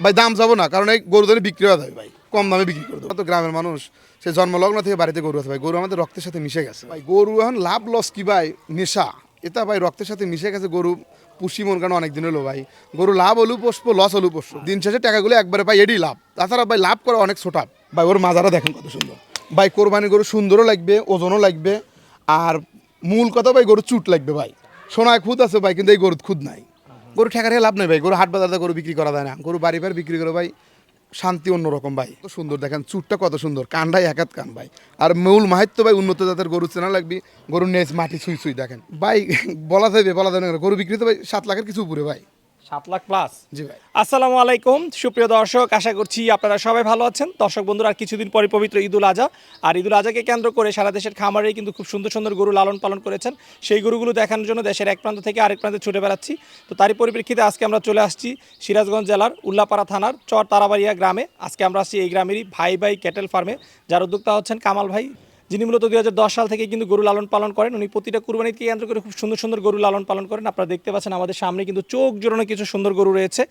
ভাই দাম যাবো না, কারণ এই গরু ধরে বিক্রি হয়ে যাবে ভাই, কম দামে বিক্রি করে দেবো। তো গ্রামের মানুষ সে জন্মলগ্ন থেকে বাড়িতে গরু আছে ভাই, গরু আমাদের রক্তের সাথে মিশে গেছে ভাই। গরু এখন লাভ লস কি ভাই, নেশা এটা ভাই রক্তের সাথে মিশে গেছে। গরু পুষি মন কেন অনেক দিন হলো ভাই, গরু লাভ হলু পোষবো লস হলু পোষবো, দিন শেষে টাকাগুলো একবারে ভাই এডি লাভ। তাছাড়া ভাই লাভ করা অনেক ছোটা ভাই। ওর মাজারা দেখেন কত সুন্দর ভাই, কোরবানি গরু সুন্দরও লাগবে, ওজনও লাগবে, আর মূল কথা ভাই গরু চুট লাগবে ভাই। সোনায় খুদ আছে ভাই, কিন্তু এই গরুর খুদ নাই। গরু ঠেকারে লাভ নেই ভাই, গরু হাট বাজারে গরু বিক্রি করা যায় না, গরু বাড়ি বাড়ি বিক্রি করে ভাই শান্তি অন্যরকম ভাই। কত সুন্দর দেখেন চুটটা কত সুন্দর, কানটাই একাত কান ভাই। আর মূল মাহিত্য ভাই উন্নত জাতের গরু চেনা লাগবে, গরুর নেজ মাটি ছুঁই ছুঁই দেখেন ভাই। বলা যাবে না, গরু বিক্রি তো ভাই 7 লাখের কিছু উপরে ভাই। 7 লাখ প্লাস। জি ভাই। আসসালামু আলাইকুম সুপ্রিয় দর্শক, আশা করছি আপনারা সবাই ভালো আছেন। দর্শক বন্ধুরা, আর কিছুদিন পরে পবিত্র ঈদুল আজহা, আর ঈদুল আজহাকে কেন্দ্র করে সারা দেশের খামারেই কিন্তু খুব সুন্দর সুন্দর গরু লালন পালন করেছেন। সেই গরুগুলো দেখানোর জন্য দেশের এক প্রান্ত থেকে আরেক প্রান্তে ছুটে বেড়াচ্ছি। তো তারই পরিপ্রেক্ষিতে আজকে আমরা চলে আসছি সিরাজগঞ্জ জেলার উল্লাপাড়া থানার চর তারাবাড়িয়া গ্রামে। আজকে আমরা আসছি এই গ্রামেরই ভাই ভাই ক্যাটেল ফার্মে, যার উদ্যোক্তা হচ্ছেন কামাল ভাই, যিনি মূলত 2010 সাল থেকে কিন্তু গরু লালন পালন করেন। উনি প্রতিটা কুরবানিকে কেন্দ্র করে খুব সুন্দর সুন্দর গরু লালন পালন করেন। আপনারা দেখতে পাচ্ছেন আমাদের সামনে কিন্তু চোখ জোড়ানো কিছু সুন্দর গরু রয়েছে।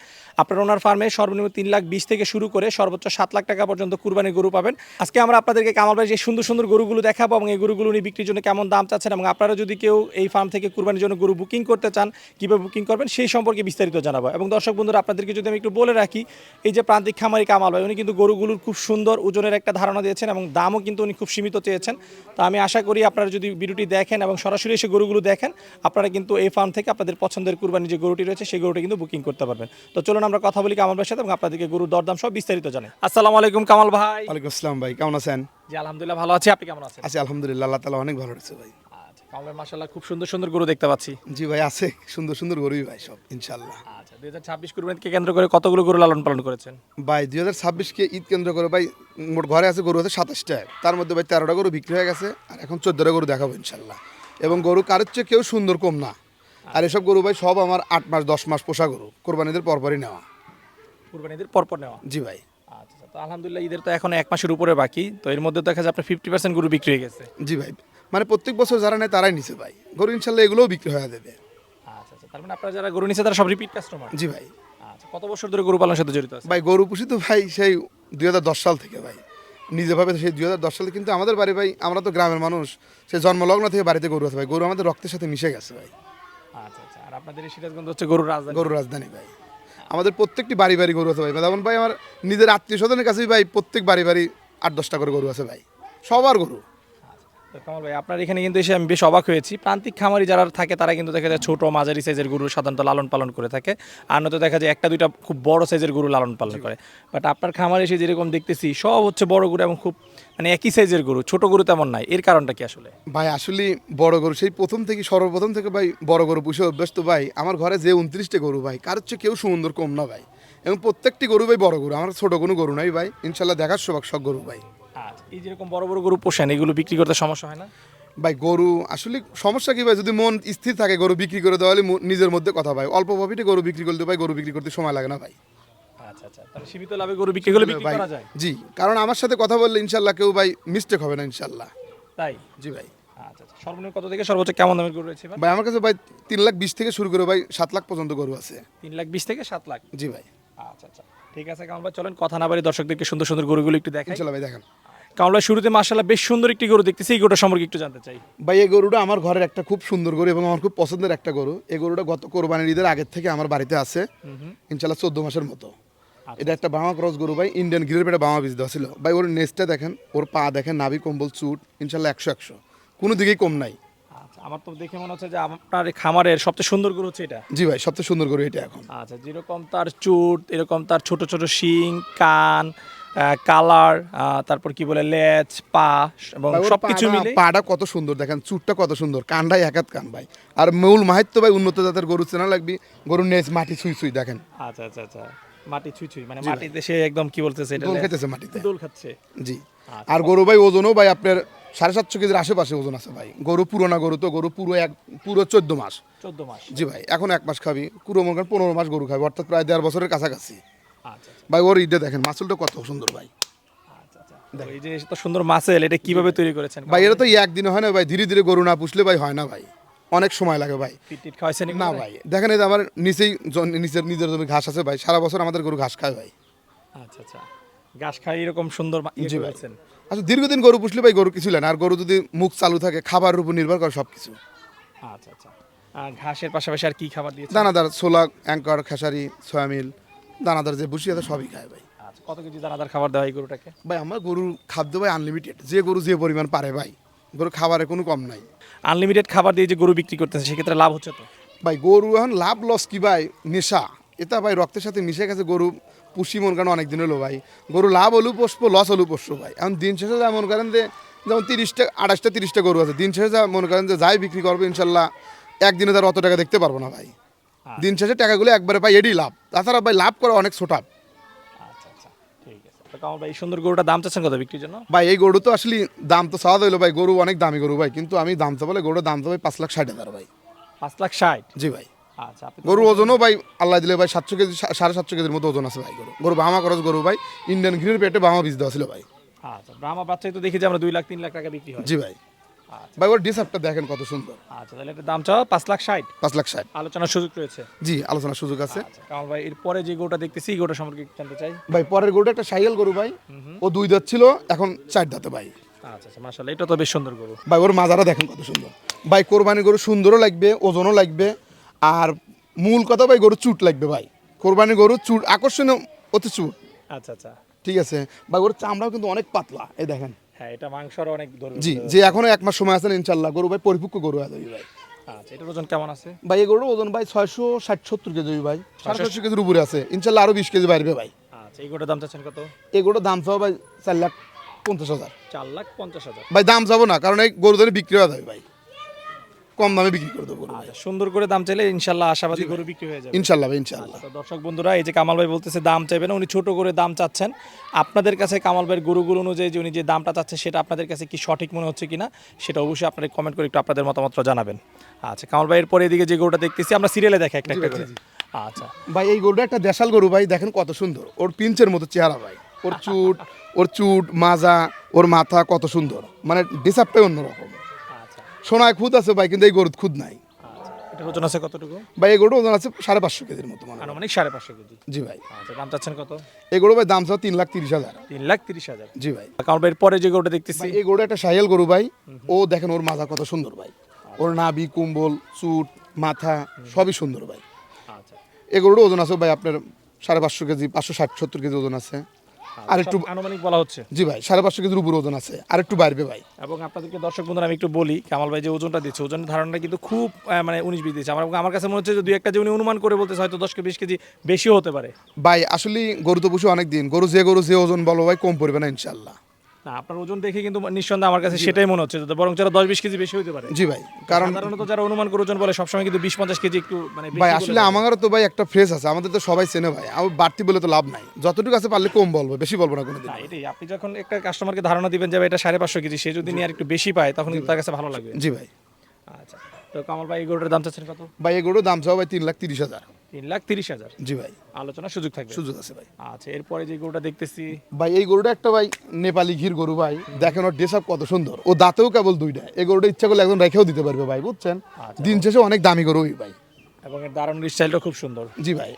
আপনারা ওনার ফার্মে সর্বনিম্ন 3,20,000 থেকে শুরু করে সর্বোচ্চ 7 লাখ টাকা পর্যন্ত কুরবানির গরু পাবেন। আজকে আমরা আপনাদেরকে কামাল ভাই যে সুন্দর সুন্দর গরুগুলো দেখাবো এবং এই গরুগুলো উনি বিক্রির জন্য কেমন দাম চাচ্ছেন, এবং আপনারা যদি কেউ এই ফার্ম থেকে কুরবানির জন্য গরু বুকিং করতে চান কীভাবে বুকিং করবেন সেই সম্পর্কে বিস্তারিত জানাবো। এবং দর্শক বন্ধুরা, আপনাদেরকে যদি আমি একটু বলে রাখি, এই যে প্রান্তিক খামারি কামাল ভাই, উনি কিন্তু গরুগুলোর খুব সুন্দর ওজনের একটা ধারণা দিয়েছেন এবং দামও কিন্তু উনি খুব সীমিত চেয়েছেন। তো আমি আশা করি আপনারা যদি ভিডিওটি দেখেন এবং সরাসরি এসে গরুগুলো দেখেন, আপনারা কিন্তু এই ফার্ম থেকে আপনাদের পছন্দের কুরবানি যে গরুটি রয়েছে সেই গরুটি কিন্তু বুকিং করতে পারবেন। তো চলুন আমরা কথা বলি কামাল ভাইয়ের সাথে এবং আপনাদেরকে গরুর দরদাম সব বিস্তারিত জানাই। আসসালামু আলাইকুম কামাল ভাই। ওয়ালাইকুম আসসালাম ভাই, কেমন আছেন? জি আলহামদুলিল্লাহ ভালো আছি, আপনি কেমন আছেন? আছি আলহামদুলিল্লাহ, আল্লাহ তাআলা অনেক ভালো রেখেছে ভাই। আচ্ছা কামাল ভাই, মাশাআল্লাহ খুব সুন্দর সুন্দর গরু দেখতে পাচ্ছি। জি ভাই, আছে সুন্দর সুন্দর গরুই ভাই সব ইনশাল্লাহ। আচ্ছা 2026 কুরবানিকে কেন্দ্র করে কতগুলো গরু লালন পালন করেছেন? ভাই 2026-কে ঈদ কেন্দ্র করে ভাই মোট ঘরে আছে গরু আছে 27টা, তার মধ্যে ভাই 13টা গরু বিক্রি হয়ে গেছে, আর এখন 14টা গরু দেখাবো ইনশাল্লাহ। এবং গরু কারোর চেয়ে কেউ সুন্দর কম না। আর এসব গরু ভাই সব আমার 8 মাস 10 মাস পোষা গরু, কোরবানিদের পরপরই নেওয়া। কুরবানিদের পরপর নেওয়া? জি ভাই। আচ্ছা, তো আলহামদুলিল্লাহ ঈদের তো এখন 1 মাসের উপরে বাকি, তো এর মধ্যে দেখা যায় আপনার 50% গরু বিক্রি হয়ে গেছে। জি ভাই, মানে প্রত্যেক বছর যারা নেয় তারাই নিছে ভাই গরু, ইনশাল্লাহ এগুলোও বিক্রি হয়ে যাবে। আচ্ছা আচ্ছা, তার মানে আপনারা যারা গরু নিচ্ছে তারা সব রিপিট কাস্টমার? জি ভাই। আচ্ছা, কত বছর ধরে গরু পালনের সাথে জড়িত আছে? ভাই গরু পুষি তো ভাই সেই 2010 সাল থেকে ভাই, নিজে ভাবে সেই 2010 সালে। কিন্তু আমাদের বাড়ি ভাই, আমরা তো গ্রামের মানুষ, সেই জন্মলগ্ন থেকে বাড়িতে গরু আছে ভাই, গরু আমাদের রক্তের সাথে মিশে গেছে ভাই। আচ্ছা আচ্ছা, আর আপনাদের এই সিরাজগঞ্জ হচ্ছে গরুর রাজধানী? গরুর রাজধানী ভাই। আমাদের প্রত্যেকটি বাড়ি বাড়ি গরু আছে ভাই, যেমন ভাই আমার নিজের আত্মীয় স্বজনের কাছেই ভাই প্রত্যেক বাড়ি বাড়ি 8-10টা করে গরু আছে ভাই, সবার গরু। তো কামাল ভাই, আপনার এখানে কিন্তু এসে আমি বেশ অবাক হয়েছি। প্রান্তিক খামারি যারা থাকে তারা কিন্তু দেখা যায় ছোট মাঝারি সাইজের গরু সাধারণত লালন পালন করে থাকে, আর নয়তো দেখা যায় একটা দুইটা খুব বড় সাইজের গরু লালন পালন করে। বাট আপনার খামারে এসে যেরকম দেখতেছি সব হচ্ছে বড় গরু এবং খুব মানে একই সাইজের গরু, ছোট গরু তেমন নাই। এর কারণটা কি আসলে? ভাই আসলে বড় গরু সেই প্রথম থেকে, সর্বপ্রথম থেকে ভাই বড় গরু পুষে অভ্যাস তো ভাই। আমার ঘরে যে 29টা গরু ভাই, কারোর চেয়ে কেউ সুন্দর কম না ভাই, এবং প্রত্যেকটি গরু ভাই বড় গরু, আমার ছোট কোনো গরু নাই ভাই, ইনশাল্লাহ দেখার সবাক সব গরু ভাই। আচ্ছা, এই যেরকম বড় বড় গরু পোষেন, এগুলো বিক্রি করতে সমস্যা হয় না? ভাই গরু আসলে সমস্যা কি ভাই, যদি মন স্থির থাকে গরু বিক্রি করে দেওয়া হলে নিজের মধ্যে কথা ভাই, অল্প প্রফিটে গরু বিক্রি করতে ভাই, গরু বিক্রি করতে সময় লাগে না ভাই। আচ্ছা আচ্ছা, তাহলে সীমিত লাভে গরু বিক্রি করলে বিক্রি ভাই করা যায়? জি, কারণ আমার সাথে কথা বললে ইনশাল্লাহ কেউ ভাই মিস্টেক হবে না ইনশাল্লাহ। তাই? জি ভাই। আচ্ছা আচ্ছা, সর্বনিম্ন কত থেকে সর্বোচ্চ কেমন দামের গরু রয়েছে এবার? ভাই আমার কাছে ভাই 3,20,000 থেকে শুরু করে ভাই 7 লাখ পর্যন্ত গরু আছে। 3,20,000 থেকে 7 লাখ? জি ভাই। আচ্ছা আচ্ছা, ঠিক আছে কামাল ভাই, চলেন কথা না বাড়ি দর্শকদেরকে সুন্দর সুন্দর গরুগুলো একটু দেখাই। ইনশাল্লাহ ভাই দেখেন। কামাল ভাই, শুরুতে মাশাআল্লাহ বেশ সুন্দর একটি গরু দেখতেছি, এই গরুটা সম্পর্কে একটু জানতে চাই। ভাই এই গরুটা আমার ঘরের একটা খুব সুন্দর গরু এবং আমার খুব পছন্দের একটা গরু। এই গরুটা গত কোরবানির ঈদের আগের থেকে আমার বাড়িতে আছে ইনশাল্লাহ 14 মাসের মতো। এটা একটা বামা ক্রস গরু ভাই, ইন্ডিয়ান গিরের পেটে বামা বীজ দেওয়া ছিল ভাই। ওর নেজটা দেখেন, ওর পা দেখেন, নাভি কম্বল চুট ইনশাল্লাহ 100 কোনো দিকেই কম নাই। আচ্ছা, আমার তো দেখে মনে হচ্ছে যে আপনার এই খামারের সবচেয়ে সুন্দর গরু হচ্ছে এটা। জি ভাই, সবচেয়ে সুন্দর গরু এটা এখন। আচ্ছা, যেরকম তার চুট, এরকম তার ছোট ছোট শিং, কান, কালার, তারপর কি বলে লেজ, পা এবং ভাই ওর সবকিছু মিলে পাটা কত সুন্দর দেখেন, চুটটা কত সুন্দর, কানটাই একাত কান ভাই। আর মূল মাহিত্য ভাই উন্নত জাতের গরু চেনা লাগবে, গরুর নেজ মাটি ছুঁই ছুঁই দেখেন। আচ্ছা আচ্ছা আচ্ছা, মাটি ছুঁই ছুঁই মানে মাটিতে সে একদম কি বলতেছে এটা, দোল খেতেছে মাটিতে। দোল খাচ্ছে। জি। আচ্ছা। আর গরু ভাই ওজনও ভাই আপনার 750 কেজির আশেপাশে ওজন আছে ভাই। গরু পুরোনা গরু তো, গরু পুরো 14 মাস। 14 মাস? জি ভাই, এখন 1 মাস খাবি, পুরো মনে করেন 15 মাস গরু খাবি, অর্থাৎ প্রায় 1.5 বছরের কাছাকাছি। আচ্ছা ভাই ওর ঈদে দেখেন মাসুলটা কত সুন্দর ভাই। আচ্ছা আচ্ছা, তো এই যে এত সুন্দর মাসেল, এটা কিভাবে তৈরি করেছেন ভাই এটা তো একদিনে হয় না ভাই, ধীরে ধীরে গরু না পুষলে ভাই হয় না ভাই। অনেক সময় লাগে ভাই। পিট খাওয়াইছেন না ভাই দেখেন এই যে আমার নিচেই নিজের জমি ঘাস আছে ভাই, সারা বছর আমাদের গরু ঘাস খায় ভাই। আচ্ছা আচ্ছা, ঘাস খাই এরকম সুন্দর জি ভাই। করেছেন। আচ্ছা দীর্ঘদিন গরু পুষলে ভাই গরু কিছু লাগে না, আর গরু যদি মুখ চালু থাকে খাবারের উপর নির্ভর করে সব কিছু। আচ্ছা আচ্ছা, আর ঘাসের পাশাপাশি আর কি খাবার দিয়েছেন? দানাদার ছোলা, অ্যাঙ্কর, খেসারি, সয়ামিল, দানাদার যে ভুসি আছে সবই খায় ভাই। আচ্ছা, কত কেজি দানাদার খাবার দেওয়া এই গরুটাকে? ভাই আমার গরুর খাদ্য ভাই আনলিমিটেড, যে গরু যে পরিমাণ পারে ভাই, গরুর খাবারে কোনো কম নাই। আনলিমিটেড খাবার দিয়ে যে গরু বিক্রি করতেছে সেক্ষেত্রে লাভ হচ্ছে তো? ভাই গরু এখন লাভ লস কি ভাই, নেশা এটা ভাই রক্তের সাথে মিশে গেছে। গরু পুষি মন করেন অনেক দিন হলো ভাই, গরু লাভ হলেও পোষবো লস হলেও পোষবো ভাই। এখন দিন শেষে যা মনে করেন যে যেমন 30টা 28টা 30টা গরু আছে, দিন শেষে যা মনে করেন যে যাই বিক্রি করবো ইনশাল্লাহ একদিনে তার অত টাকা দেখতে পারবো না ভাই। দিন শেষে টাকাগুলো একবারে পাই, এডি লাভ। তাছাড়া ভাই লাভ করা অনেক ছোটা। আচ্ছা আচ্ছা, ঠিক আছে। তো কামাল ভাই এই সুন্দর গরুটার দাম চাচ্ছেন কত বিক্রির জন্য? ভাই এই গরু তো আসলে দাম তো চাওয়া হইলো ভাই, গরু অনেক দামি গরু ভাই, কিন্তু আমি দাম তো বলে গরুর দাম তো ভাই 5,60,000 ভাই। 5,60,000? জি ভাই। আচ্ছা, আপনি গরু ওজনও ভাই আল্লাহ দিলে ভাই 700 কেজি 750 কেজির মতো ওজন আছে ভাই। গরু বাহামা খরচ গরু ভাই, ইন্ডিয়ান ঘিরের পেটে বাহামা বীজ দেওয়া ছিল ভাই। আচ্ছা, ব্রাহ্মা বাচ্চাই তো দেখি যে আমরা 2 লাখ 3 লাখ টাকা বিক্রি হয়। জি ভাই। আচ্ছা ভাই ওর ডিসআপটা দেখেন কত সুন্দর। আচ্ছা, তাহলে এটার দাম চাওয়া 5,60,000, 5,60,000। আলোচনার সুযোগ রয়েছে। জি আলোচনার সুযোগ আছে। আচ্ছা কামাল ভাই, এরপরে যে গরুটা দেখতেছি এই গরুটা সম্পর্কে একটু জানতে চাই। ভাই পরের গরুটা একটা সাইকেল গরু ভাই, ও 2 দাঁত ছিল এখন 4 দাঁতে ভাই। আচ্ছা আচ্ছা, মাশাআল্লাহ, এটা তো বেশ সুন্দর গরু। ভাই ওর মাজারা দেখেন কত সুন্দর ভাই। কোরবানি গরু সুন্দরও লাগবে, ওজনও লাগবে, আর মূল কথা ভাই গরু চুট লাগবে ভাই। কোরবানি গরু চুট আকর্ষণীয়, অতি চুট। আচ্ছা আচ্ছা, ঠিক আছে ভাই, ওর চামড়াও কিন্তু অনেক পাতলা, এই দেখেন। হ্যাঁ, এটা মাংসর অনেক ধরবে। জি, যে এখনো 1 মাস সময় আছে না ইনশাল্লাহ, গরু ভাই পরিপক্ক গরু আছে ভাই। আচ্ছা, এটার ওজন কেমন আছে? ভাই এই গরুর ওজন ভাই 660-70 কেজি ভাই, 650 কেজির উপরে আছে, ইনশাল্লাহ আরো 20 কেজি বাড়বে ভাই। আচ্ছা, এই গরুটার দাম চাচ্ছেন কত? এই গরুর দাম চাও ভাই 4,50,000। 4,50,000? ভাই দাম চাবো না, কারণ এই গরু ধরে বিক্রি হয়ে যাবে ভাই, কম দামে বিক্রি করে দেবো গরু ভাই। আচ্ছা, সুন্দর করে দাম চাইলে ইনশাল্লাহ আশাবাদী গরু বিক্রি হয়ে যাবে ইনশাল্লাহ ভাই ইনশাল্লাহ। তো দর্শক বন্ধুরা, এই যে কামাল ভাই বলতেছে দাম চাইবে না, উনি ছোট করে দাম চাচ্ছেন। আপনাদের কাছে কামাল ভাইয়ের গরুগুলো অনুযায়ী যে উনি যে দামটা চাচ্ছে সেটা আপনাদের কাছে কি সঠিক মনে হচ্ছে কিনা সেটা অবশ্যই আপনারা কমেন্ট করে একটু আপনাদের মতামতটা জানাবেন। আচ্ছা কামাল ভাইয়ের পরে এদিকে যে গরুটা দেখতেছি আমরা সিরিয়ালে দেখে একটা একটা করে। আচ্ছা ভাই এই গরুটা একটা দেশাল গরু ভাই, দেখেন কত সুন্দর, ওর পিঞ্চের মতো চেহারা ভাই। ওর চুট মাজা, ওর মাথা কত সুন্দর, মানে ডিসাপটাই অন্যরকম। আচ্ছা সোনায় খুদ আছে ভাই, কিন্তু এই গরুর খুদ নাই আচ্ছা, এটার ওজন আছে কতটুকু? ভাই। এই গরুর ওজন আছে 550 কেজির মতো মানে। আনুমানিক 550 কেজি। জি ভাই। আচ্ছা, দাম চাচ্ছেন কত? এই গরু ভাই দাম চাও 3,30,000। 3,30,000? জি ভাই। কামাল ভাইয়ের পরে যে গরুটা দেখতেছি ভাই এই গরু একটা সাহিয়াল গরু ভাই, ও দেখেন ওর মাজা কত সুন্দর ভাই, ওর নাভি, কুম্বল, চুট, মাথা সবই সুন্দর ভাই। আচ্ছা, এই গরুটার ওজন আছে ভাই আপনার 550 কেজি, 560-70 কেজি ওজন আছে। আর একটু সব আনুমানিক বলা হচ্ছে। জি ভাই 550 কেজির উপর ওজন আছে, আর একটু বাড়বে ভাই। এবং আপনাদেরকে দর্শক বন্ধুরা আমি একটু বলি, কামাল ভাই যে ওজনটা দিচ্ছে ওজনের ধারণাটা কিন্তু খুব মানে 19-20 দিচ্ছে। আমার কাছে মনে হচ্ছে যে 2-1টা যে উনি অনুমান করে বলতেছে হয়তো 10-20 কেজি বেশিও হতে পারে। ভাই আসলে গরু তো পুষে অনেক দিন, গরু যে ওজন বলো ভাই কম পড়বে না ইনশাল্লাহ। না, আপনার ওজন দেখে কিন্তু নিঃসন্দেহে আমার কাছে সেটাই মনে হচ্ছে যে বরং যারা 10-20 কেজি বেশি হতে পারে। জি ভাই, কারণ সাধারণত যারা অনুমান করে ওজন বলে সবসময় কিন্তু 20-50 কেজি একটু মানে বেশি ভাই বলে আসলে বলে। আমারও তো ভাই একটা ফ্রেশ আছে, আমাদের তো সবাই চেনে ভাই, আমি বাড়তি বলে তো লাভ নাই, যতটুকু আছে পারলে কম বলবো, বেশি বলবো না কোনোদিন। না, এটাই আপনি যখন একটা কাস্টমারকে ধারণা দিবেন যে এটা 550 কেজি, সে যদি নিয়ে আর একটু বেশি পায় তখন কিন্তু তার কাছে ভালো লাগবে। জি ভাই। আচ্ছা, তো কামাল ভাই এই গরুটার দাম চাচ্ছেন কত? ভাই এই গরুর দাম চাও ভাই 3,30,000। 3,30,000? জি ভাই। আলোচনার সুযোগ থাকবে। সুযোগ আছে ভাই। আচ্ছা, এরপরে যে গরুটা দেখতেছি ভাই এই গরুটা একটা ভাই নেপালি ঘির গরু ভাই, দেখেন ওর ড্রেস আপ কত সুন্দর, ও দাঁতেও কেবল 2টা। এই গরুটা ইচ্ছা করলে একদম রেখেও দিতে পারবে ভাই, বুঝছেন। আচ্ছা। দিন শেষে অনেক দামি গরু ভাই। এবং এর দাঁড়ানোর স্টাইলটা খুব সুন্দর। জি ভাই।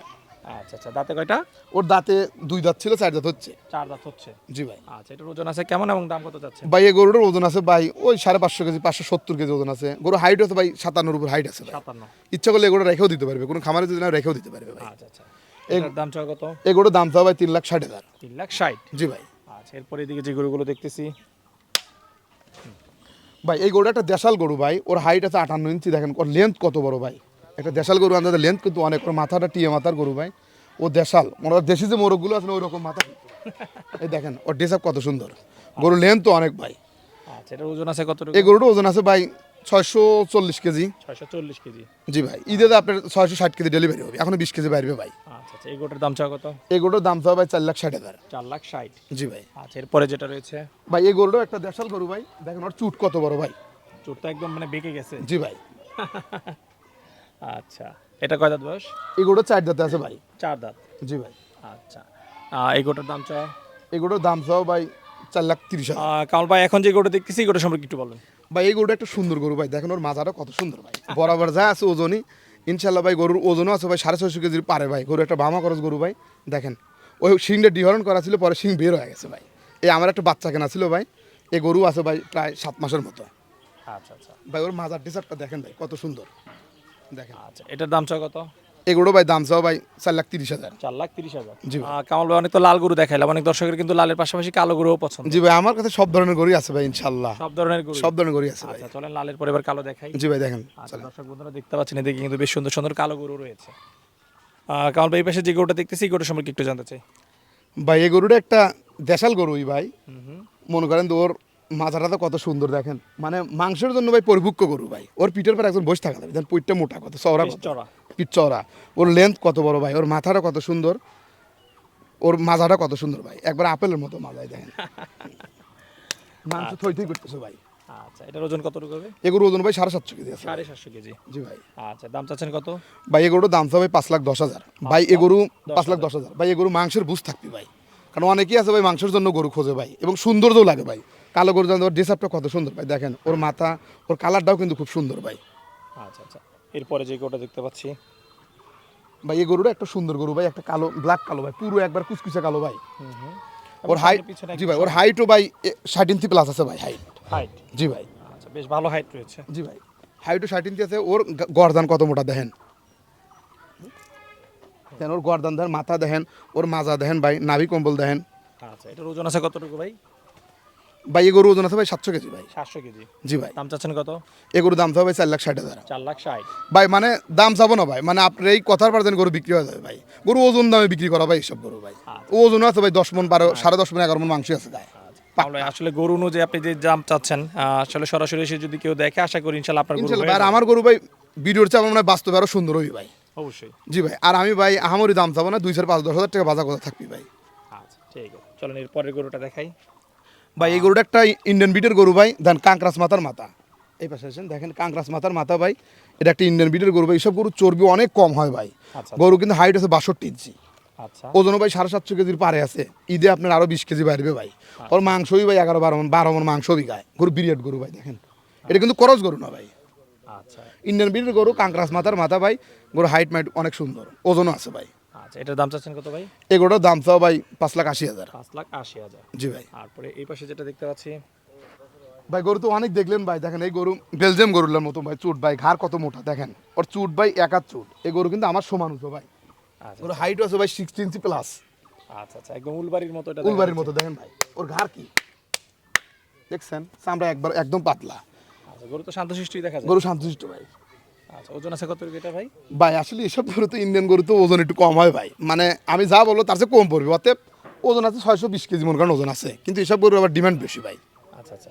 আচ্ছা আচ্ছা, দাঁতে কয়টা? ওর দাঁতে 2 দাঁত ছিল, 4 দাঁত হচ্ছে। 4 দাঁত হচ্ছে। জি ভাই। আচ্ছা, এটার ওজন আছে কেমন এবং দাম কত যাচ্ছে? ভাই এই গরুটার ওজন আছে ভাই ওই 550 কেজি, 570 কেজি ওজন আছে। গরু হাইট আছে ভাই 57 উপর হাইট আছে ভাই। 57? ইচ্ছা করলে এগুলো রেখেও দিতে পারবে, কোনো খামারে যদি না রেখেও দিতে পারবে ভাই। আচ্ছা আচ্ছা, এটার দাম চাও কত? এগুলোর দাম চাও ভাই 3,60,000। 3,60,000? জি ভাই। আচ্ছা, এরপরে এদিকে যে গরুগুলো দেখতেছি ভাই এই গরুটা একটা দেশাল গরু ভাই, ওর হাইট আছে 58 ইঞ্চি, দেখেন ওর লেন্থ কত বড় ভাই। একটা দেশাল গরু আন্দাজে লেন্থ কিন্তু অনেক, ওর মাথাটা টিয়ে মাথার গরু ভাই, ও দেশাল, মানে ওর দেশি যে মোরগগুলো আছে না ওই রকম মাথা। এই দেখেন ওর ড্রেস আপ কত সুন্দর, গরু লেন্থ তো অনেক ভাই। আচ্ছা, এটার ওজন আছে কতটুকু? এই গরুটার ওজন আছে ভাই 640 কেজি। 640 কেজি? জি ভাই, ঈদে তো আপনার 660 কেজি ডেলিভারি হবে, এখনো 20 কেজি বাড়বে ভাই। আচ্ছা আচ্ছা, এই গরুটার দাম চাও কত? এই গরুটার দাম চাও ভাই 4,60,000। 4,60,000? জি ভাই। আচ্ছা, এরপরে যেটা রয়েছে ভাই এই গরুটাও একটা দেশাল গরু ভাই, দেখেন ওর চুট কত বড় ভাই। চোরটা একদম মানে বেঁকে গেছে। জি ভাই। আচ্ছা, এটা কয় দাঁত বয়স? এই গরুটা 4 দাঁতে আছে ভাই। 4 দাঁত? জি ভাই। আচ্ছা, এই গরুটার দাম চাও? এই গরুটার দাম চাও ভাই 4,30,000। কামাল ভাই এখন যে গরুটা দেখতেছি এই গরুটা সম্পর্কে একটু বলেন। ভাই এই গরুটা একটা সুন্দর গরু ভাই, দেখেন ওর মাথাটা কত সুন্দর ভাই, বরাবর যা আছে ওজনই ইনশাল্লাহ ভাই, গরুর ওজনও আছে ভাই 650 কেজির পারে ভাই, গরু একটা বামা খরচ গরু ভাই। দেখেন ওই শিংটা ডিহরণ করা ছিল, পরে শিং বের হয়ে গেছে ভাই। এই আমার একটা বাচ্চা কেনা ছিল ভাই, এই গরু আছে ভাই প্রায় 7 মাসের মতো আচ্ছা আচ্ছা ভাই। ওর মাজার ডিসার্টটা দেখেন ভাই কত সুন্দর দেখেন। আচ্ছা, এটার দাম চাও কত? এই গরু ভাই দাম চাও ভাই 4,30,000। 4,30,000। জি ভাই। কামাল ভাই অনেক তো লাল গরু দেখাইলাম, অনেক দর্শকের কিন্তু লালের পাশাপাশি কালো গরুও পছন্দ। জি ভাই আমার কাছে সব ধরনের গরুই আছে ভাই ইনশাল্লাহ, সব ধরনের গরু। সব ধরনের গরুই আছে ভাই। আচ্ছা চলেন লালের পরে এবার কালো দেখাই। জি ভাই দেখেন। আচ্ছা দর্শক বন্ধুরা দেখতে পাচ্ছেন এদিকে কিন্তু বেশ সুন্দর সুন্দর কালো গরু রয়েছে। কামাল ভাই এই পাশে যে গরুটা দেখতেছি এই গরুর সম্পর্কে একটু জানতে চাই। ভাই এই গরুটা একটা দেশাল গরুই ভাই, মনে করেন তো ওর মাথাটা তো কত সুন্দর দেখেন, মানে মাংসের জন্য ভাই পরিপক্ক গরু ভাই। ওর পিঠের পর একজন বসে থাকা যাবে, দেখেন পিঠটা মোটা কত চওড়া, বেশ চওড়া। পিঠ চওড়া, ওর লেন্থ কত বড় ভাই, ওর মাথাটা কত সুন্দর, ওর মাজাটা কত সুন্দর ভাই, একবার আপেলের মতো মাজায় দেখেন, মাংস থই থই করতেছে ভাই। আচ্ছা এটার ওজন কতটুকু হবে? এগুলো ওজন ভাই 750 কেজি আছে। 750 কেজি। জি ভাই। আচ্ছা দাম চাচ্ছেন কত? ভাই এগুলোর দাম তো ভাই 5,10,000 ভাই। এগুলো 5,10,000 ভাই। এগুলো মাংসের বুঝ থাকবি ভাই, কারণ অনেকেই আছে ভাই মাংসের জন্য গরু খোঁজে ভাই, এবং সৌন্দর্যও লাগে ভাই। কালো গরু জানতে ওর ড্রেসআপটা কত সুন্দর ভাই, দেখেন ওর মাথা, ওর কালারটাও কিন্তু খুব সুন্দর ভাই। আচ্ছা আচ্ছা, এরপরে যে গরুটা দেখতে পাচ্ছি ভাই এই গরুটা একটা সুন্দর গরু ভাই, একটা কালো ব্ল্যাক কালো ভাই, পুরো একবার কুচকুচে কালো ভাই। ওর হাইট, জি ভাই ওর হাইটও ভাই 60 ইঞ্চি প্লাস আছে ভাই হাইট। হাইট? জি ভাই। আচ্ছা বেশ ভালো হাইট রয়েছে। জি ভাই হাইটও 60 ইঞ্চি আছে। ওর গর্দান কত মোটা দেখেন, দেখেন ওর গর্দান দেখেন, মাথা দেখেন, ওর মাজা দেখেন ভাই, নাভি কম্বল দেখেন। আচ্ছা এটার ওজন আছে কতটুকু ভাই? ভাই এই গরু ওজন আছে ভাই 700 কেজি ভাই। 700 কেজি। জি ভাই। দাম চাচ্ছেন কত? এই গরুর দাম চাও ভাই 4,60,000। 4,60,000। ভাই মানে দাম চাবো না ভাই, মানে আপনার এই কথার পর যেন গরু বিক্রি হয়ে যাবে ভাই। গরু ওজন দামে বিক্রি করা ভাই এইসব গরু ভাই। ও ওজন আছে ভাই 10 মন 12, 10.5 মন 11 মন মাংস আছে গায়ে। তাহলে আসলে গরু অনুযায়ী আপনি যে দাম চাচ্ছেন আসলে সরাসরি এসে যদি কেউ দেখে আশা করি ইনশাল্লাহ আপনার গরু ইনশাল্লাহ হয়ে ভাই। আর যাবে। আমার গরু ভাই ভিডিওর চেয়ে আমার মনে হয় বাস্তবে আরো সুন্দর হই ভাই। অবশ্যই। জি ভাই। আর আমি ভাই আহামরি দাম চাবো না, 2,500-10,000 টাকা বাজার কথা থাকবি ভাই। আচ্ছা ঠিক আছে চলেন এর পরের গরুটা দেখাই। ভাই এই গরুটা একটা ইন্ডিয়ান বিটের গরু ভাই, দেন কাঁকড়াস মাথার মাথা। এই পাশে আছেন দেখেন কাঁকড়াস মাথার মাথা ভাই, এটা একটা ইন্ডিয়ান বিটের গরু ভাই। এইসব গরু চর্বি অনেক কম হয় ভাই। আচ্ছা গরু কিন্তু হাইট আছে 62 ইঞ্চি, আচ্ছা ওজন ভাই 750 কেজির পারে আছে। ঈদে আপনার আরো 20 কেজি বাড়বে ভাই। ওর মাংসই ভাই 11-12 মন মাংস বিঘায়। গরু বিরিয়াড গরু ভাই দেখেন, এটা কিন্তু করজ গরু না ভাই, আচ্ছা ইন্ডিয়ান বিটের গরু, কাঁকড়াস মাথার মাথা ভাই। গরু হাইট মাইট অনেক সুন্দর, ওজনও আছে ভাই। আচ্ছা এটার দাম চাচ্ছেন কত ভাই? এই গরুটার দাম চাও ভাই 5,80,000। 5,80,000। জি ভাই। তারপরে এই পাশে যেটা দেখতে পাচ্ছি ভাই গরু তো অনেক দেখলেন ভাই, দেখেন এই গরু বেলজিয়াম গরুর মতো ভাই, চুট ভাই, ঘাড় কত মোটা দেখেন, ওর চুট ভাই এক হাত চুট। এই গরু কিন্তু আমার সমান উঁচু ভাই। আচ্ছা গরু হাইট আছে ভাই 60 ইঞ্চি প্লাস, আচ্ছা আচ্ছা একদম উলবাড়ির মতো এটা উলবাড়ির মতো দেখেন ভাই। ওর ঘাড় কি দেখছেন, চামড়া একবার একদম পাতলা। আচ্ছা গরু তো শান্তশিষ্টই দেখা যায়। গরু শান্তশিষ্ট ভাই। আচ্ছা ওজন আছে কত এটা ভাই? ভাই আসলে এসব গরু তো ইন্ডিয়ান গরু তো ওজন একটু কম হয় ভাই, মানে আমি যা বলবো তার চেয়ে কম পড়বে। অতএব ওজন আছে 620 কেজি মন, কারণ ওজন আছে, কিন্তু এসব গরুর আবার ডিমান্ড বেশি ভাই। আচ্ছা আচ্ছা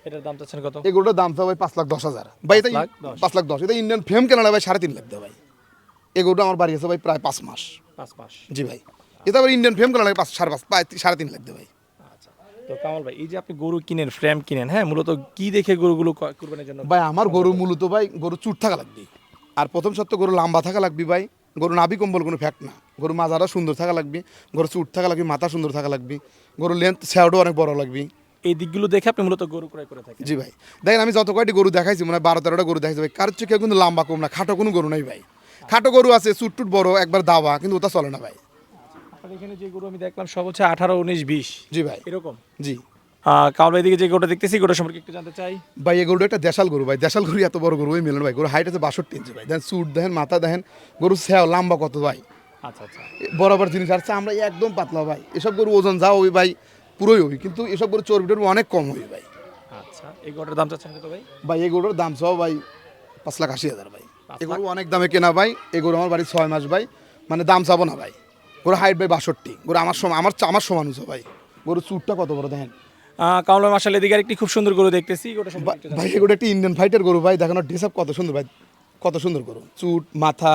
এটার দাম চাচ্ছেন কত? এই গরুটার দাম তো ভাই 5,10,000 ভাই। এটা 5,10,000 5,10,000। এটা ইন্ডিয়ান ফেম কেনাটা ভাই 3.5 লাখ দেয় ভাই। এই গরুটা আমার বাড়ি আছে ভাই প্রায় 5 মাস। 5 মাস। জি ভাই। এটা আবার ইন্ডিয়ান ফেম কেনাটা 5.5 প্রায় 3.5 লাখ দেয় ভাই। আচ্ছা তো কামাল ভাই এই যে আপনি গরু কিনেন, ফ্রেম কিনেন, হ্যাঁ মূলত কি দেখে গরুগুলো কুরবানির জন্য? ভাই আমার গরু মূলত ভাই গরু চুট থাকা লাগবে, আর প্রথম সত্য গরু লম্বা থাকা লাগবে ভাই। গরু নাভি কম্বল কোনো ফ্যাক্ট না, গরু মাজারা সুন্দর থাকা লাগবে, গরু চুট থাকা লাগবে, মাথা সুন্দর থাকা লাগবে, গরু লেন্থ স্যাওডও অনেক বড় লাগবে। এই দিকগুলো দেখে আপনি মূলত গরু ক্রয় করে থাকেন? জি ভাই। দেখেন আমি যত কয়টি গরু দেখাইছি মানে 12-13টা গরু দেখাইছি ভাই, কারোর চেয়ে কেউ কিন্তু লম্বা কম না, খাটো কোনো গরু নাই ভাই। খাটো গরু আছে চুট টুট বড় একবার দাওয়া, কিন্তু ওটা চলে না ভাই। আপনার এখানে যে গরু আমি দেখলাম সব হচ্ছে 18, 19, 20 জি ভাই। এরকম। জি কামাল ভাই দিকে যে গরুটা দেখতেছি গরুটা সম্পর্কে একটু জানতে চাই। ভাই এই গরুটা একটা দেশাল গরু ভাই। দেশাল গরু এত বড় গরু ওই মিলন ভাই। গরু হাইট আছে 62 ইঞ্চি ভাই। দেখেন চুট দেখেন, মাথা দেখেন, গরু স্যাও লম্বা কত ভাই, আচ্ছা আচ্ছা বরাবর জিনিস। আর আমরা একদম পাতলা ভাই। এসব গরু ওজন যাও ওই ভাই পুরোই হই, কিন্তু এসব গরু চর্বি টর্বি অনেক কম হই ভাই। আচ্ছা এই গরুটার দাম চাচ্ছেন কত ভাই? ভাই এই গরুর দাম সহ ভাই 5,80,000 ভাই। 5 এই গরু অনেক দামে কেনা ভাই। এই গরু আমার বাড়ি 6 মাস ভাই, মানে দাম চাবো না ভাই। গরু হাইট ভাই 62, গরু আমার সমান, আমার সমান উঁচু ভাই। গরু চুটটা কত বড় দেখেন কামাল ভাই মাশাআল্লাহ এদিকে একটি খুব সুন্দর গরু দেখতেছি, গরুটা সম্পর্কে একটু ভাই। এই গরু একটা ইন্ডিয়ান ফাইটার গরু ভাই, দেখেন ওর ড্রেসআপ কত সুন্দর ভাই, কত সুন্দর গরু। চুট মাথা,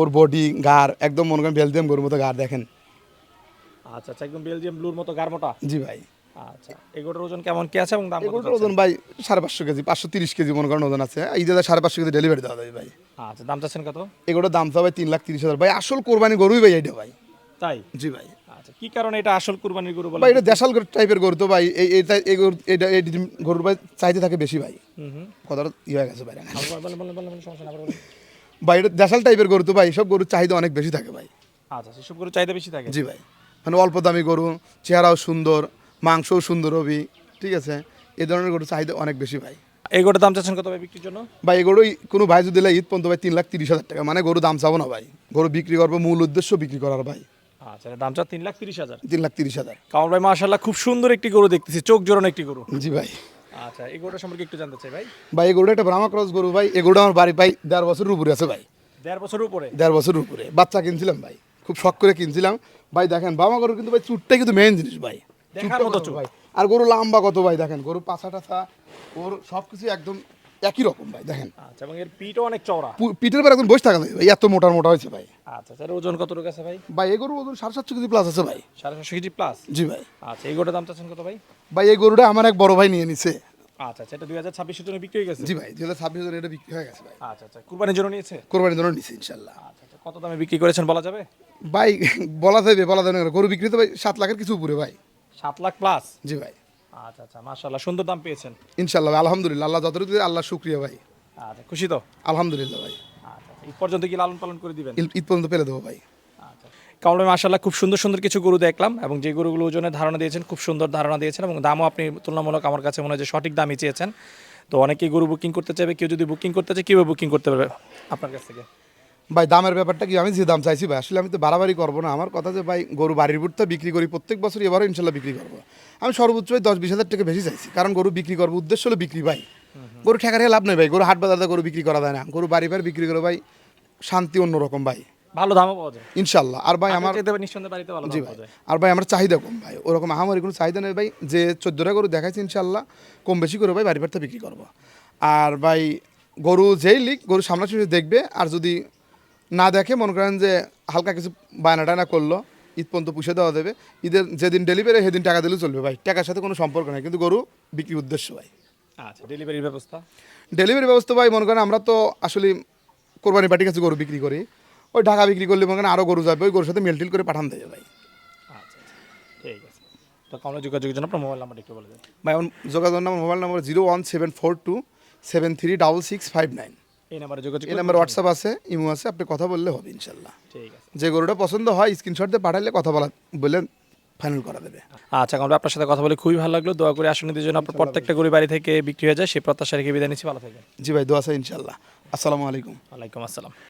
ওর বডি গাড় একদম মনে করেন বেলজিয়াম গরুর মতো গাড় দেখেন। আচ্ছা আচ্ছা একদম বেলজিয়াম ব্লুর মতো গারমোটা। জি ভাই। আচ্ছা এই গরুটার ওজন কেমন কি আছে এবং দাম কত? এগুলোর ওজন ভাই 550 কেজি, 530 কেজি মনে করেন ওজন আছে। ঈদে 550 কেজি ডেলিভারি দেওয়া যাবে ভাই। আচ্ছা দাম চাচ্ছেন কত? এগুলোর দাম তো ভাই 3,30,000 ভাই। আসল কোরবানি গরুই ভাই এটা ভাই। তাই? জি ভাই। আচ্ছা, কি কারণে এটা আসল কুরবানির গরু বলে? ভাই এটা দেশাল টাইপের গরু তো ভাই, এইটা এই গরু এটা এই গরুর ভাই চাহিদা থাকে বেশি ভাই। কথাটা হয়ে গেছে ভাই। বলেন বলেন বলেন বলেন, সমস্যা না, আবার বলেন। ভাই এটা দেশাল টাইপের গরু তো ভাই, সব গরুর চাহিদা অনেক বেশি থাকে ভাই। আচ্ছা, সেসব গরু চাহিদা বেশি থাকে। জি ভাই, মানে অল্প দামি গরু, চেহারাও সুন্দর, মাংসও সুন্দর হবে, ঠিক আছে, এই ধরনের গরুর চাহিদা অনেক বেশি ভাই। এই গরুর দাম চাচ্ছেন কত ভাই বিক্রির জন্য? ভাই এই গরু কোনো ভাই যদি ঈদ পর্যন্ত ভাই 3,30,000 টাকা, মানে গরু দাম চাবো না ভাই, গরু বিক্রি করবো, মূল উদ্দেশ্য বিক্রি করার ভাই। আচ্ছা, এর দাম চা 3,30,000। 3,30,000। কামাল ভাই মাশাআল্লাহ খুব সুন্দর একটি গরু দেখতেছি, চোখ জোড়ানো একটি গরু। জি ভাই। আচ্ছা, এই গরুটা সম্পর্কে একটু জানতে চাই ভাই। ভাই এই গরুটা একটা ব্রাহ্মা ক্রস গরু ভাই, এই গরুটা আমার বাড়ি ভাই 1.5 বছরের উপরে আছে ভাই। 1.5 বছরের উপরে? 1.5 বছরের উপরে বাচ্চা কিনছিলাম ভাই, খুব শখ করে কিনছিলাম ভাই। দেখেন ব্রাহ্মা গরু কিন্তু ভাই চুটটাই কিন্তু মেইন জিনিস ভাই, দেখার চুটটা মতো কত চুট। ভাই, আর গরু লম্বা কত ভাই, দেখেন গরু পাছা টাছা ওর সব কিছু একদম একই রকম ভাই। দেখেন আচ্ছা, এবং এর পিঠও অনেক চওড়া। পিঠের পর একদম বসে থাকা যায় ভাই, এত মোটা মোটা হয়েছে ভাই। আচ্ছা, এর ওজন কতটুকু আছে ভাই? ভাই এই গরু ওজন 750 কেজি প্লাস আছে ভাই। 750 কেজি প্লাস? জি ভাই। আচ্ছা, এই গরুটার দাম চাচ্ছেন কত ভাই? ভাই এই গরুটা আমার এক বড় ভাই নিয়ে নিছে। আচ্ছা আচ্ছা, এটা 2026 জন্য বিক্রি হয়ে গেছে? জি ভাই, 2026 এটা বিক্রি হয়ে গেছে ভাই। আচ্ছা আচ্ছা, কুরবানির জন্য নিয়েছে? কোরবানির জন্য নিছে ইনশাল্লাহ। আচ্ছা আচ্ছা, কত দামে বিক্রি করেছেন বলা যাবে? ভাই বলা যাবে না, গরু বিক্রি তো ভাই 7 লাখের কিছু উপরে ভাই। 7 লাখ প্লাস? জি ভাই। আচ্ছা আচ্ছা, মাশাআল্লাহ সুন্দর দাম পেয়েছেন। ইনশাল্লাহ ভাই, আলহামদুলিল্লাহ, আল্লাহ যতটুকু দিয়েছে আল্লাহ শুক্রিয়া ভাই। আচ্ছা, খুশি তো? আলহামদুলিল্লাহ ভাই। আচ্ছা, এই পর্যন্ত কি লালন পালন করে দিবেন? ঈদ পর্যন্ত পেলে দেবো ভাই। আচ্ছা, কামাল ভাই মাশাআল্লাহ খুব সুন্দর সুন্দর কিছু গরু দেখলাম, এবং যে গরুগুলো ওজনের ধারণা দিয়েছেন খুব সুন্দর ধারণা দিয়েছেন, এবং দামও আপনি তুলনামূলক আমার কাছে মনে হয় যে সঠিক দামই চেয়েছেন। তো অনেকেই গরু বুকিং করতে চাইবে, কেউ যদি বুকিং করতে চায় কীভাবে বুকিং করতে পারবে আপনার কাছ থেকে? ভাই দামের ব্যাপারটা কি, আমি যে দাম চাইছি ভাই, আসলে আমি তো বাড়াবাড়ি করবো না। আমার কথা যে ভাই গরু বাড়ির বুটটা বিক্রি করি প্রত্যেক বছর, এবারও ইনশাল্লাহ বিক্রি করবো। আমি সর্বোচ্চ ভাই 10-20 হাজার টাকা বেশি চাইছি, কারণ গরু বিক্রি করবো, উদ্দেশ্য হলো বিক্রি ভাই। গরু ঠেকারে লাভ নেই ভাই, গরু হাট বাজারে গরু বিক্রি করা যায় না, গরু বাড়ি বিক্রি করে ভাই শান্তি অন্যরকম ভাই, ভালো দামও পাওয়া যায় ইনশাল্লাহ। আর ভাই আমার নিঃসন্দেহে বাড়িতে ভালো জি দাম ভাই, পাওয়া যায়। আর ভাই আমার চাহিদা কম ভাই, ওরকম আহামরি কোনো চাহিদা নেই ভাই। যে 14টা গরু দেখাইছি ইনশাল্লাহ কম বেশি করে ভাই বাড়ি বাড়িতে বিক্রি করবো। আর ভাই গরু যেই লিক গরু সামনাসামনি দেখবে, আর যদি না দেখে মনে করেন যে হালকা কিছু বায়না টায়না করলো, ঈদ পর্যন্ত পুষে দেওয়া দেবে। ঈদের যেদিন ডেলিভারি সেদিন টাকা দিলেও চলবে ভাই, টাকার সাথে কোনো সম্পর্ক নেই, কিন্তু গরু বিক্রির উদ্দেশ্য ভাই। আচ্ছা, ডেলিভারির ব্যবস্থা? ডেলিভারি ব্যবস্থা ভাই মনে করেন আমরা তো আসলে কোরবানি পার্টির কাছে গরু বিক্রি করি, ওই ঢাকা বিক্রি করলে মনে করেন আরও গরু যাবে, ওই গরুর সাথে মেলটিল করে পাঠান দেবে ভাই। আচ্ছা আচ্ছা, ঠিক আছে। তো কামলা যোগাযোগের জন্য আপনার মোবাইল নাম্বারটা একটু বলে দেন ভাই আমার যোগাযোগ নাম্বার, মোবাইল নাম্বার 01742736659। এই নাম্বারে যোগাযোগ এই নাম্বার হোয়াটসঅ্যাপ আছে, ইমো আছে, আপনি কথা বললে হবে ইনশাল্লাহ। ঠিক আছে। যে গরুটা পছন্দ হয় স্ক্রিনশট দিয়ে পাঠালে কথা বলে ফাইনাল করা দেবে। আচ্ছা কামলা, আপনার সাথে কথা বলে খুবই ভালো লাগলো। দোয়া করে আসনের জন্য আপনার প্রত্যেকটা গরু বাড়ি থেকে বিক্রি হয়ে যায়, সেই প্রত্যাশা রেখে বিদায় নিচ্ছি। ভালো থাকেন। জি ভাই, দোয়া আছে ইনশাল্লাহ। আসসালামু আলাইকুম। ওয়ালাইকুম আসসালাম।